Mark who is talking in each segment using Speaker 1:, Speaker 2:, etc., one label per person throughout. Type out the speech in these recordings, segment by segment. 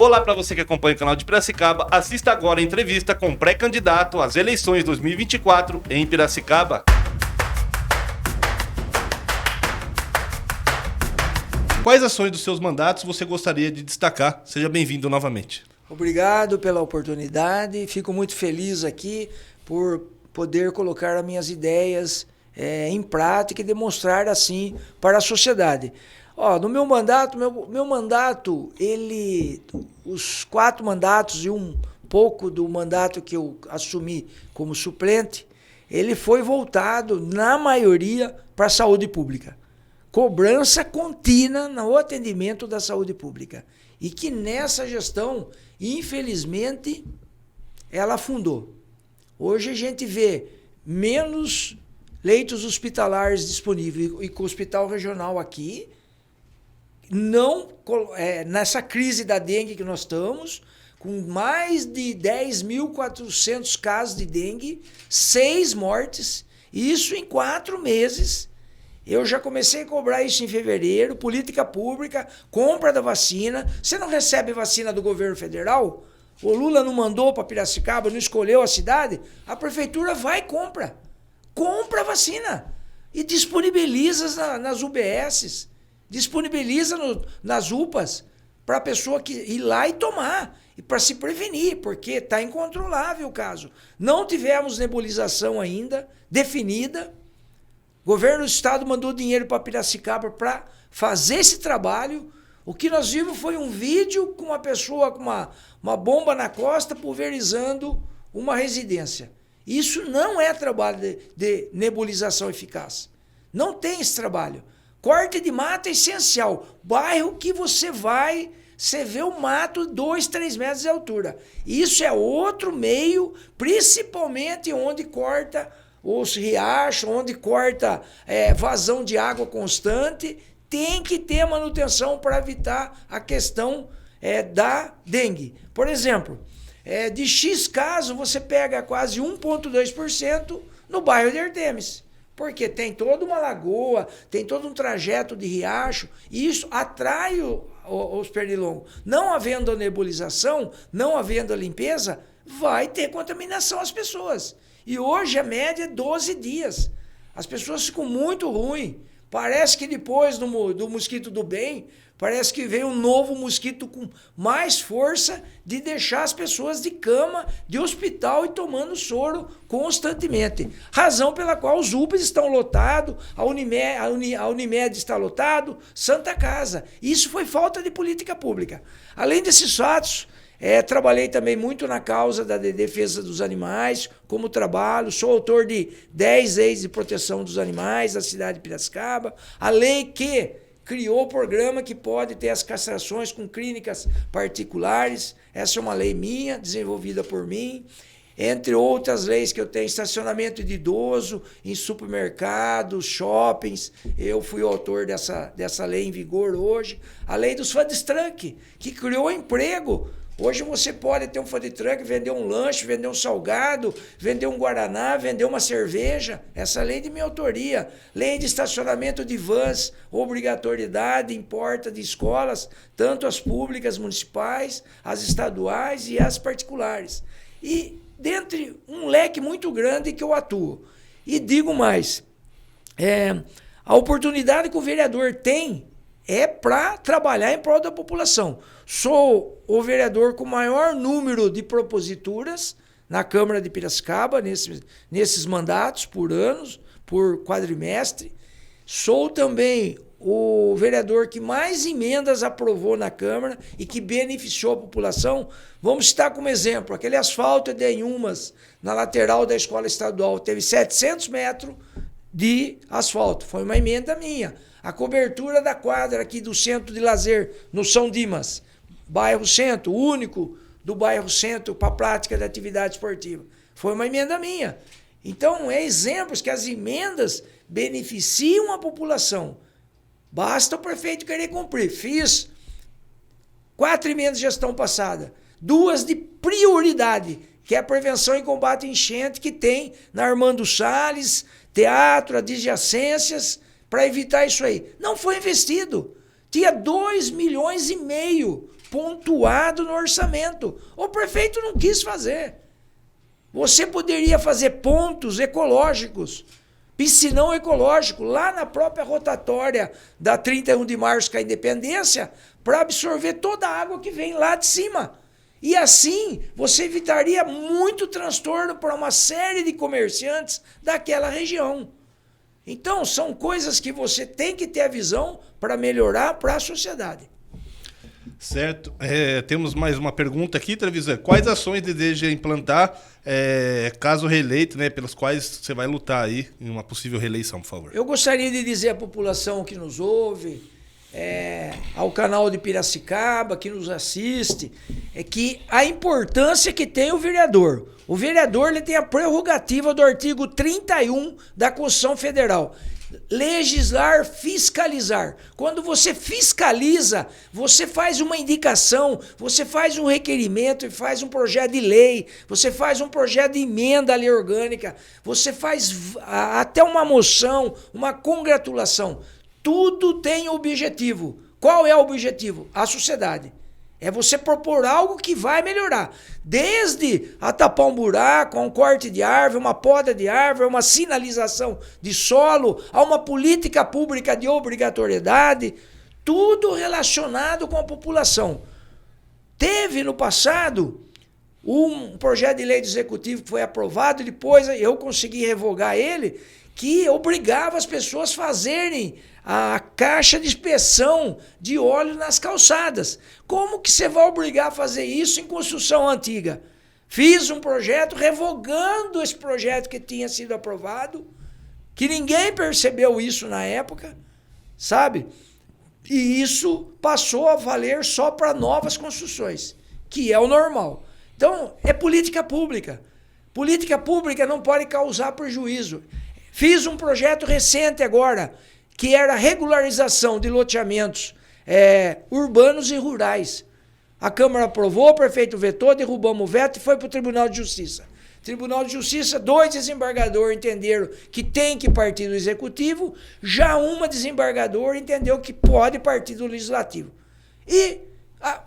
Speaker 1: Olá para você que acompanha o canal de Piracicaba, assista agora a entrevista com o pré-candidato às eleições 2024 em Piracicaba. Quais ações dos seus mandatos você gostaria de destacar? Seja bem-vindo novamente.
Speaker 2: Obrigado pela oportunidade, fico muito feliz aqui por poder colocar as minhas ideias em prática e demonstrar assim para a sociedade. No meu mandato, meu mandato, os 4 mandatos e um pouco do mandato que eu assumi como suplente, ele foi voltado, na maioria, para a saúde pública. Cobrança contínua no atendimento da saúde pública. E que nessa gestão, infelizmente, ela afundou. Hoje a gente vê menos leitos hospitalares disponíveis e com o hospital regional aqui, nessa crise da dengue que nós estamos, com mais de 10.400 casos de dengue, 6 mortes, isso em 4 meses. Eu já comecei a cobrar isso em fevereiro, política pública, compra da vacina. Você não recebe vacina do governo federal? O Lula não mandou para Piracicaba, não escolheu a cidade? A prefeitura vai e compra. Compra a vacina e disponibiliza nas UBSs. Disponibiliza nas UPAs para a pessoa ir lá e tomar, e para se prevenir, porque está incontrolável o caso. Não tivemos nebulização ainda definida. O governo do estado mandou dinheiro para Piracicaba para fazer esse trabalho. O que nós vimos foi um vídeo com uma pessoa com uma bomba na costa pulverizando uma residência. Isso não é trabalho de nebulização eficaz. Não tem esse trabalho. Corte de mato é essencial. Bairro que você vê o mato 2, 3 metros de altura. Isso é outro meio, principalmente onde corta os riachos, onde corta vazão de água constante. Tem que ter manutenção para evitar a questão da dengue. Por exemplo, de X casos, você pega quase 1,2% no bairro de Artemis. Porque tem toda uma lagoa, tem todo um trajeto de riacho, e isso atrai os pernilongos. Não havendo a nebulização, não havendo a limpeza, vai ter contaminação às pessoas. E hoje a média é 12 dias. As pessoas ficam muito ruins. Parece que depois do mosquito do bem, parece que veio um novo mosquito com mais força de deixar as pessoas de cama, de hospital e tomando soro constantemente. Razão pela qual os UPAs estão lotados, a Unimed está lotado, Santa Casa. Isso foi falta de política pública. Além desses fatos, trabalhei também muito na causa da defesa dos animais, como trabalho, sou autor de 10 leis de proteção dos animais da cidade de Piracicaba, a lei que criou o programa que pode ter as castrações com clínicas particulares, essa é uma lei minha, desenvolvida por mim, entre outras leis que eu tenho, estacionamento de idoso em supermercados, shoppings, eu fui o autor dessa lei em vigor hoje, a lei dos food truck, que criou emprego. Hoje você pode ter um food truck, vender um lanche, vender um salgado, vender um guaraná, vender uma cerveja. Essa lei de minha autoria. Lei de estacionamento de vans, obrigatoriedade em porta de escolas, tanto as públicas municipais, as estaduais e as particulares. E dentre um leque muito grande que eu atuo. E digo mais, a oportunidade que o vereador tem é para trabalhar em prol da população. Sou o vereador com o maior número de proposituras na Câmara de Piracicaba, nesses mandatos por anos, por quadrimestre. Sou também o vereador que mais emendas aprovou na Câmara e que beneficiou a população. Vamos citar como exemplo, aquele asfalto de Inhumas, na lateral da escola estadual, teve 700 metros de asfalto. Foi uma emenda minha. A cobertura da quadra aqui do centro de lazer, no São Dimas, bairro Centro, único do bairro Centro para a prática da atividade esportiva. Foi uma emenda minha. Então, exemplos que as emendas beneficiam a população. Basta o prefeito querer cumprir. Fiz 4 emendas de gestão passada, 2 de prioridade, que é a prevenção e combate à enchente que tem na Armando Salles, teatro, adjacências, para evitar isso aí. Não foi investido. Tinha 2,5 milhões pontuado no orçamento. O prefeito não quis fazer. Você poderia fazer pontos ecológicos, piscinão ecológico, lá na própria rotatória da 31 de março com a Independência, para absorver toda a água que vem lá de cima. E assim você evitaria muito transtorno para uma série de comerciantes daquela região. Então, são coisas que você tem que ter a visão para melhorar para a sociedade.
Speaker 1: Certo. Temos mais uma pergunta aqui, Trevisan. Quais ações deseja implantar, caso reeleito, né, pelas quais você vai lutar aí em uma possível reeleição, por favor?
Speaker 2: Eu gostaria de dizer à população que nos ouve, ao canal de Piracicaba, que nos assiste, que a importância que tem o vereador. O vereador ele tem a prerrogativa do artigo 31 da Constituição Federal. Legislar, fiscalizar. Quando você fiscaliza, você faz uma indicação, você faz um requerimento e faz um projeto de lei, você faz um projeto de emenda à lei orgânica, você faz até uma moção, uma congratulação. Tudo tem objetivo. Qual é o objetivo? A sociedade. É você propor algo que vai melhorar. Desde a tapar um buraco, a um corte de árvore, uma poda de árvore, uma sinalização de solo, a uma política pública de obrigatoriedade, tudo relacionado com a população. Teve no passado um projeto de lei do executivo que foi aprovado, depois eu consegui revogar ele, que obrigava as pessoas a fazerem a caixa de inspeção de óleo nas calçadas. Como que você vai obrigar a fazer isso em construção antiga? Fiz um projeto revogando esse projeto que tinha sido aprovado, que ninguém percebeu isso na época, sabe? E isso passou a valer só para novas construções, que é o normal. Então, é política pública. Política pública não pode causar prejuízo. Fiz um projeto recente agora, que era a regularização de loteamentos urbanos e rurais. A Câmara aprovou, o prefeito vetou, derrubamos o veto e foi para o Tribunal de Justiça. Tribunal de Justiça, 2 desembargadores entenderam que tem que partir do Executivo, já uma desembargadora entendeu que pode partir do Legislativo. E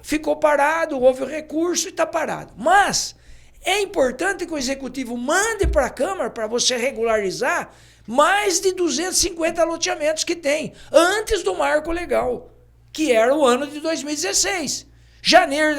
Speaker 2: ficou parado, houve o recurso e está parado. Mas é importante que o Executivo mande para a Câmara, para você regularizar, mais de 250 loteamentos que tem, antes do marco legal, que era o ano de 2016.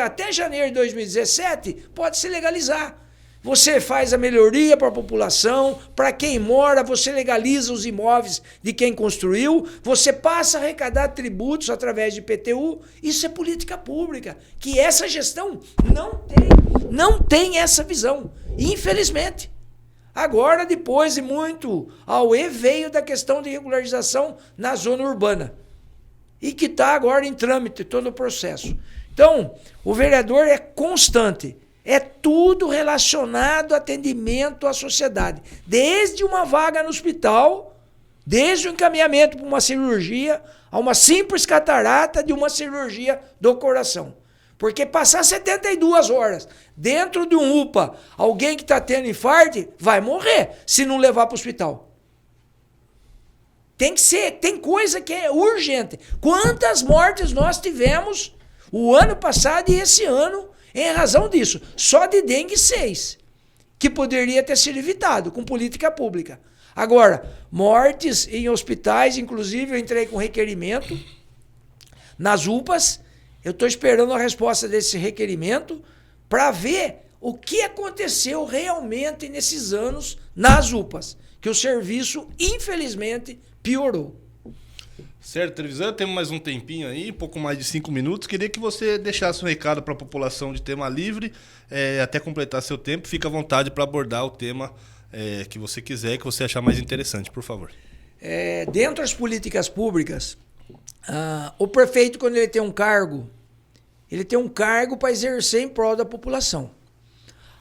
Speaker 2: Até janeiro de 2017, pode se legalizar. Você faz a melhoria para a população, para quem mora, você legaliza os imóveis de quem construiu, você passa a arrecadar tributos através de IPTU. Isso é política pública, que essa gestão não tem essa visão, infelizmente. Agora, depois de muito auê, veio da questão de regularização na zona urbana. E que está agora em trâmite todo o processo. Então, o vereador é constante. É tudo relacionado ao atendimento à sociedade. Desde uma vaga no hospital, desde o encaminhamento para uma cirurgia, a uma simples catarata, de uma cirurgia do coração. Porque passar 72 horas dentro de um UPA, alguém que está tendo infarto, vai morrer se não levar para o hospital. Tem coisa que é urgente. Quantas mortes nós tivemos o ano passado e esse ano em razão disso? Só de dengue 6, que poderia ter sido evitado com política pública. Agora, mortes em hospitais, inclusive eu entrei com requerimento nas UPAs. Eu estou esperando a resposta desse requerimento para ver o que aconteceu realmente nesses anos nas UPAs, que o serviço, infelizmente, piorou.
Speaker 1: Certo, Trevisan, temos mais um tempinho aí, um pouco mais de 5 minutos. Queria que você deixasse um recado para a população de tema livre, até completar seu tempo. Fica à vontade para abordar o tema que você quiser, que você achar mais interessante, por favor.
Speaker 2: Dentro das políticas públicas, o prefeito, quando ele tem um cargo para exercer em prol da população.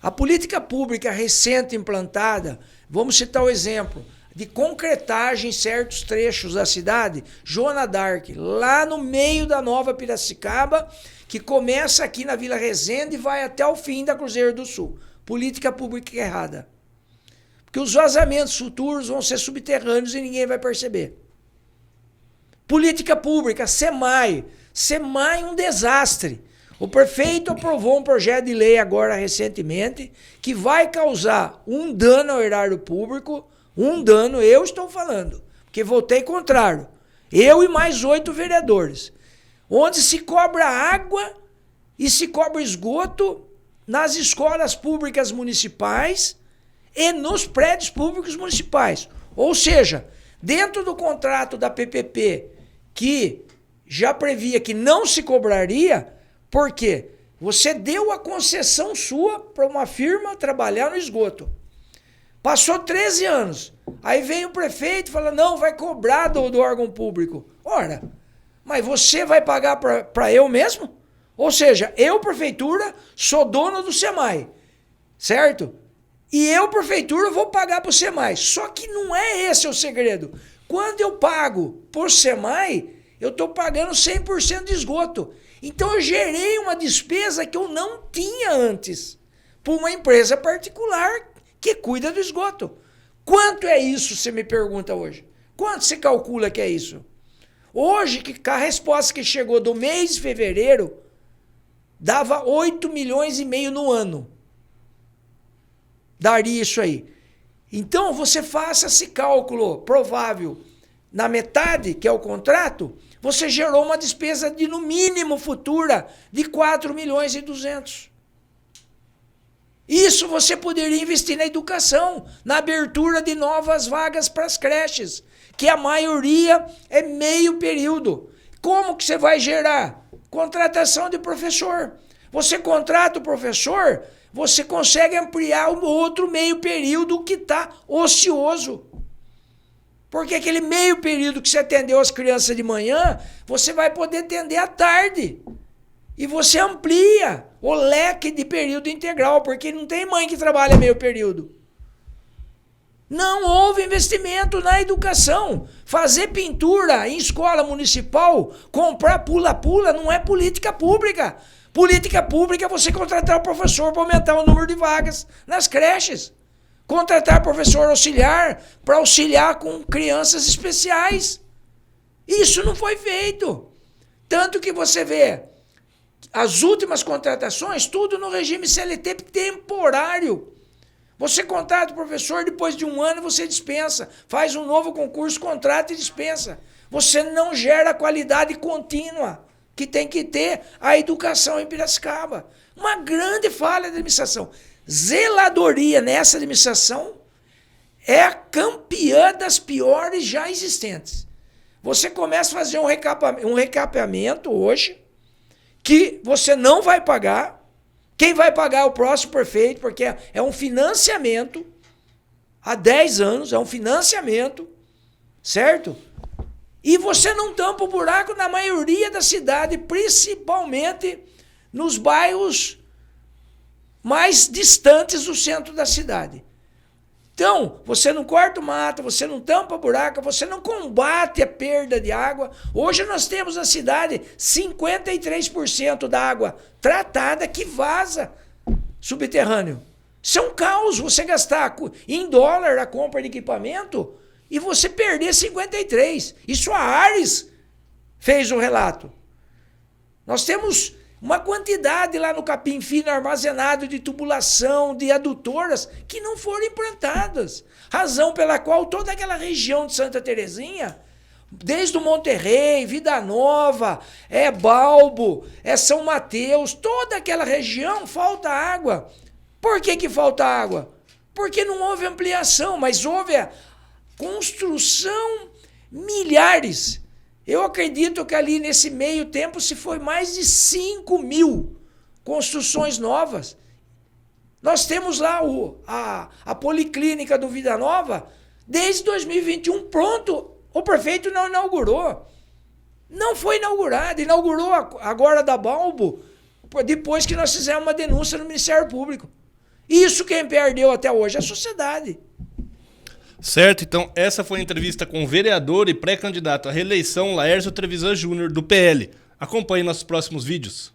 Speaker 2: A política pública recente implantada, vamos citar o exemplo de concretagem em certos trechos da cidade, Joana d'Arc, lá no meio da Nova Piracicaba, que começa aqui na Vila Resende e vai até o fim da Cruzeiro do Sul. Política pública errada. Porque os vazamentos futuros vão ser subterrâneos e ninguém vai perceber. Política pública, SEMAI, um desastre. O prefeito aprovou um projeto de lei agora recentemente que vai causar um dano ao erário público, um dano, eu estou falando, porque votei contrário. Eu e mais 8 vereadores. Onde se cobra água e se cobra esgoto nas escolas públicas municipais e nos prédios públicos municipais. Ou seja, dentro do contrato da PPP, que já previa que não se cobraria, porque você deu a concessão sua para uma firma trabalhar no esgoto. Passou 13 anos. Aí vem o prefeito e fala, não, vai cobrar do órgão público. Ora, mas você vai pagar para eu mesmo? Ou seja, eu, prefeitura, sou dono do SEMAI, certo? E eu, prefeitura, vou pagar para o SEMAI. Só que não é esse o segredo. Quando eu pago por SEMAI, eu estou pagando 100% de esgoto. Então eu gerei uma despesa que eu não tinha antes por uma empresa particular que cuida do esgoto. Quanto é isso, você me pergunta hoje? Quanto se calcula que é isso? Hoje, a resposta que chegou do mês de fevereiro dava 8 milhões e meio no ano. Daria isso aí. Então, você faça esse cálculo provável na metade, que é o contrato, você gerou uma despesa de, no mínimo, futura, de 4 milhões e 200. Isso você poderia investir na educação, na abertura de novas vagas para as creches, que a maioria é meio período. Como que você vai gerar? Contratação de professor. Você contrata o professor, você consegue ampliar o outro meio período que está ocioso. Porque aquele meio período que você atendeu as crianças de manhã, você vai poder atender à tarde. E você amplia o leque de período integral, porque não tem mãe que trabalha meio período. Não houve investimento na educação. Fazer pintura em escola municipal, comprar pula-pula, não é política pública. Política pública é você contratar o professor para aumentar o número de vagas nas creches. Contratar professor auxiliar para auxiliar com crianças especiais. Isso não foi feito. Tanto que você vê as últimas contratações, tudo no regime CLT temporário. Você contrata o professor, depois de um ano você dispensa. Faz um novo concurso, contrata e dispensa. Você não gera a qualidade contínua que tem que ter a educação em Piracicaba. Uma grande falha da administração. Zeladoria nessa administração é a campeã das piores já existentes. Você começa a fazer um recapeamento hoje, que você não vai pagar. Quem vai pagar é o próximo prefeito, porque é um financiamento, há 10 anos, é um financiamento, certo? E você não tampa o buraco na maioria da cidade, principalmente nos bairros mais distantes do centro da cidade. Então, você não corta o mato, você não tampa buraco, você não combate a perda de água. Hoje nós temos na cidade 53% da água tratada que vaza subterrâneo. Isso é um caos, você gastar em dólar a compra de equipamento e você perder 53%. Isso a Ares fez o relato. Nós temos uma quantidade lá no Capim Fino armazenado de tubulação, de adutoras, que não foram implantadas. Razão pela qual toda aquela região de Santa Terezinha, desde o Monterrey, Vida Nova, Balbo, São Mateus, toda aquela região falta água. Por que falta água? Porque não houve ampliação, mas houve a construção milhares. Eu acredito que ali nesse meio tempo se foi mais de 5 mil construções novas. Nós temos lá a Policlínica do Vida Nova, desde 2021 pronto. O prefeito não inaugurou. Não foi inaugurado. Inaugurou agora da Balbo, depois que nós fizemos uma denúncia no Ministério Público. Isso quem perdeu até hoje é a sociedade.
Speaker 1: Certo, então essa foi a entrevista com o vereador e pré-candidato à reeleição Laércio Trevisan Júnior, do PL. Acompanhe nossos próximos vídeos.